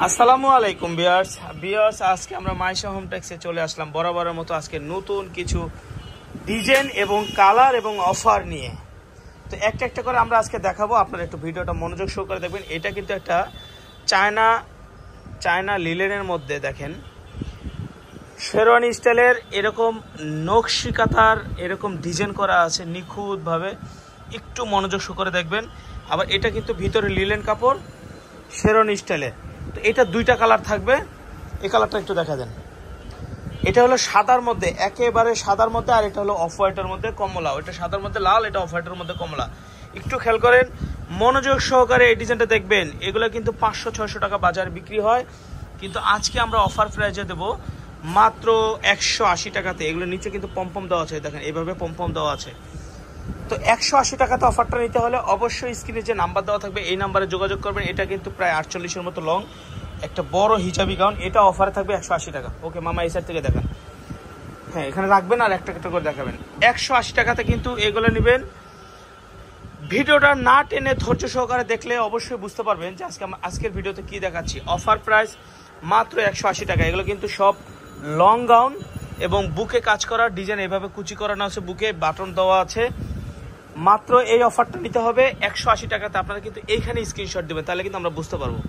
আসসালামু আলাইকুম ভিউয়ার্স আজকে আমরা মাইশা হোম টেক্সে চলে আসলাম বরাবরের মতো আজকে নতুন কিছু ডিজাইন এবং কালার এবং অফার নিয়ে। তো একটা একটা করে আমরা আজকে দেখাবো, আপনারা একটু ভিডিওটা মনোযোগ সহকারে দেখবেন। এটা কিন্তু একটা চায়না লিলেনের মধ্যে দেখেন শেরওয়ানি স্টাইলের এরকম নকশি কাঁথার এরকম ডিজাইন করা আছে নিখুঁতভাবে, একটু মনোযোগ সহকারে দেখবেন। আবার এটা কিন্তু ভিতরে লিলেন কাপড় শেরওয়ানি স্টাইলের। তো এটা দুইটা কালার থাকবে, এই কালারটা একটু দেখা দেন। এটা হলো সাদার মধ্যে, একেবারে সাদার মধ্যে, আর এটা হলো অফ হোয়াইটের মধ্যে কমলা। ওইটা সাদার মধ্যে লাল, এটা অফ হোয়াইটের মধ্যে কমলা। একটু খেয়াল করেন, মনোযোগ সহকারে এই ডিজাইনটা দেখবেন। এগুলো কিন্তু 500-600 টাকা বাজারে বিক্রি হয়, কিন্তু আজকে আমরা অফার প্রাইজে দেবো মাত্র 180 টাকাতে। এগুলো নিচে কিন্তু পম্পম দেওয়া আছে, দেখেন এইভাবে পম্পম দেওয়া আছে। তো 180 টাকাতে অফারটা নিতে হলে অবশ্যই স্ক্রিনে যে নাম্বার দেওয়া থাকবে এই নাম্বারে যোগাযোগ করবেন। এটা কিন্তু প্রায় 48-এর মতো লং একটা বড় হিজাবি গাউন, এটা অফারে থাকবে 180 টাকা। ওকে মামা, এই সাইড থেকে দেখান। হ্যাঁ, এখানে রাখবেন আর একটা একটা করে দেখাবেন। 180 টাকাতে কিন্তু এগুলো নেবেন। ভিডিওটা না টেনে ধৈর্য সহকারে দেখলে অবশ্যই বুঝতে পারবেন যে আজকের ভিডিওতে কি দেখাচ্ছি। অফার প্রাইস মাত্র 180 টাকা। এগুলো কিন্তু সব লং গাউন এবং বুকে কাজ করা ডিজাইন, এভাবে কুচি করানো আছে, বুকে বাটন দেওয়া আছে। মাত্র এই অফারটা নিতে হবে 180 টাকাতে। আপনারা কিন্তু এইখানে স্ক্রিনশট দেবেন, তাহলে কিন্তু আমরা বুঝতে পারবো।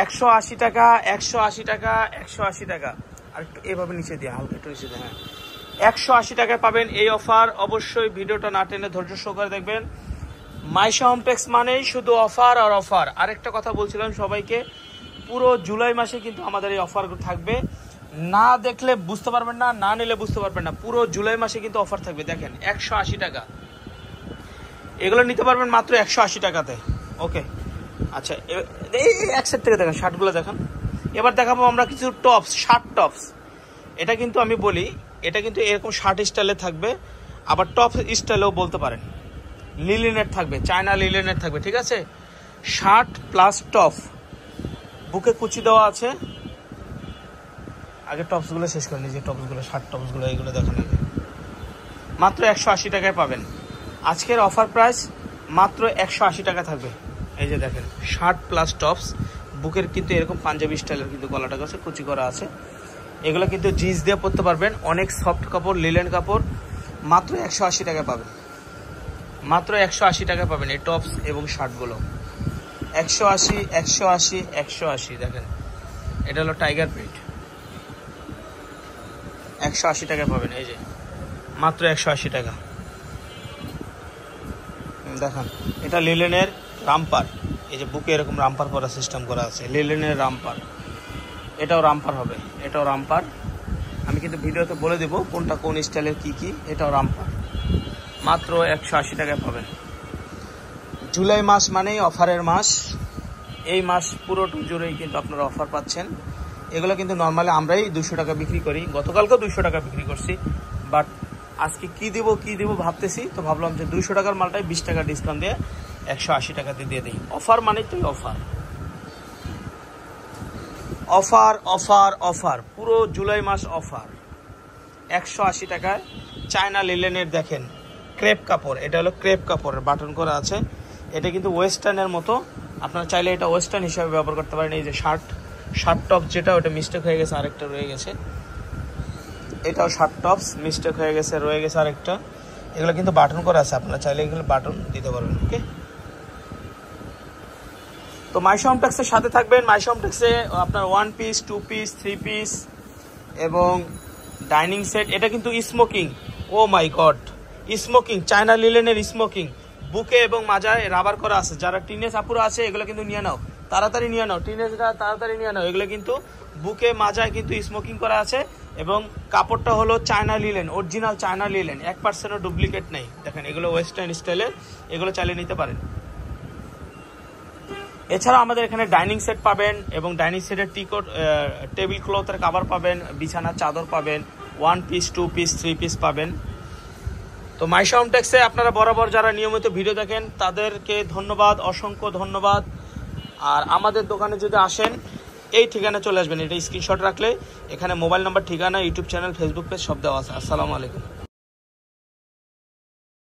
180 টাকা, 180 টাকা, 180 টাকা। আর একটু এভাবে নিচে দিয়ে, হালকা একটু নিচে দিয়ে। হ্যাঁ, 180 টাকায় পাবেন এই অফার। অবশ্যই ভিডিওটা না টেনে ধৈর্য সহকারে দেখবেন। মাইশা হোম টেক্স মানেই শুধু অফার আর অফার। আরেকটা কথা বলছিলাম সবাইকে, পুরো জুলাই মাসে কিন্তু আমাদের এই অফারগুলো থাকবে। না দেখলে বুঝতে পারবেন না, না নিলে বুঝতে পারবেন না। পুরো জুলাই মাসে কিন্তু অফার থাকবে। দেখেন 180 টাকা, এগুলো নিতে পারবেন মাত্র 180 টাকাতে। ওকে, আচ্ছা, এই এক সাইড থেকে দেখেন শার্টগুলো দেখেন। এবার দেখাবো আমরা কিছু টপস, শার্ট টপস। এটা কিন্তু আমি বলি, এটা কিন্তু এরকম শার্ট স্টাইলে থাকবে, আবার টপ স্টাইলেও বলতে পারেন। লিলেনের থাকবে, চায়না লিলেনের থাকবে, ঠিক আছে। শার্ট প্লাস টপ, বুকে কুচি দেওয়া আছে। আগে টপসগুলো শেষ করে নিজে, টপসগুলো, শার্ট টপসগুলো এইগুলো দেখেন। মাত্র 180 টাকায় পাবেন। আজকের অফার প্রাইস মাত্র 180 টাকা থাকবে। এই যে দেখেন শার্ট প্লাস টপস, বুকের কিন্তু এরকম পাঞ্জাবি স্টাইলের কিন্তু গলাটা কাছে কুচি করা আছে। এগুলো কিন্তু জিন্স দিয়ে পরতে পারবেন, অনেক সফট কাপড়, লিলেন কাপড়। মাত্র 180 টাকায় পাবেন। মাত্র 180 টাকায় পাবেন এই টপস এবং শার্টগুলো। 180, 180, 180। দেখেন এটা হলো টাইগার প্রিন্ট, 180 টাকায় পাবেন। এই যে মাত্র 180 টাকা। দেখেন এটা লিলেনের রামপার, এই যে বুকে এরকম রামপার করা সিস্টেম করা আছে, লিলেনের রামপার। এটাও রামপার হবে, এটাও রামপার। আমি কিন্তু ভিডিওতে বলে দেবো কোনটা কোন স্টাইলের কি কি। এটাও রামপার, মাত্র 180 টাকায় পাবেন। জুলাই মাস মানেই অফারের মাস। এই মাস পুরোটা জুড়েই কিন্তু আপনারা অফার পাচ্ছেন। এগুলো কিন্তু নর্মালি আমরাই 200 টাকা বিক্রি করি, গতকালকেও 200 টাকা বিক্রি করছি, বাট আজকে কি দিব ভাবতেছি। তো ভাবলাম যে 200 টাকার মালটাই 20 টাকা ডিসকাউন্ট দিয়ে 180 টাকাতে দিয়ে দিই। অফার মানেই তো অফার, অফার, অফার, অফার। পুরো জুলাই মাস অফার। 180 টাকায় চায়না লিলেনের দেখেন ক্রেপ কাপড়। এটা হলো ক্রেপ কাপড়ের বাটন করা আছে। এটা কিন্তু ওয়েস্টার্নের মতো, আপনারা চাইলে এটা ওয়েস্টার্ন হিসাবে ব্যবহার করতে পারেন। এই যে শার্ট টপ যেটা, ওটা মিস্টেক হয়ে গেছে, আরেকটা রয়ে গেছে। এটাও শার্ট টপস, মিস্টেক হয়ে গেছে, রয়ে গেছে আরেকটা। এগুলো কিন্তু বাটন করা আছে, আপনারা চাইলে এগুলো বাটন দিতে পারবেন। ওকে, তো মাইশা হোম টেক্সের সাথে থাকবেন। মাইশা হোম টেক্সে আপনার 1 পিস, 2 পিস, 3 পিস এবং ডাইনিং সেট। এটা কিন্তু স্মোকিং, ও মাই গড, স্মোকিং, চায়না লিলেনের স্মোকিং, বুকে এবং মাজায় রাবার করা আছে। যারা টিনেজ আপুরা আছে এগুলো কিন্তু নিয়ে নাও, তাড়াতাড়ি নিয়ে নাও, টিনেজরা তাড়াতাড়ি নিয়ে নাও। এগুলো কিন্তু বুকে মাজায় কিন্তু স্মোকিং করা আছে এবং কাপড়টা হলো China linen, original China linen, 1%ও ডুপ্লিকেট নেই। দেখেন এগুলো ওয়েস্টার্ন স্টাইলের, এগুলো চালিয়ে নিতে পারেন। এছাড়া আমাদের এখানে ডাইনিং সেট পাবেন এবং ডাইনিং সেটের টেবিল ক্লথের কাভার পাবেন, বিছানার চাদর পাবেন, 1 পিস, 2 পিস, 3 পিস পাবেন। তো মাইশা হোম টেক্সে আপনারা বরাবর যারা নিয়মিত ভিডিও দেখেন তাদেরকে ধন্যবাদ, অসংখ্য ধন্যবাদ। আর আমাদের দোকানে যদি আসেন এই ঠিকানা চলে আসবেন, এটা স্ক্রিনশট রাখলে এখানে মোবাইল নাম্বার, ঠিকানা, ইউটিউব চ্যানেল, ফেসবুক পেজ সব দেওয়া আছে। আসসালামু আলাইকুম।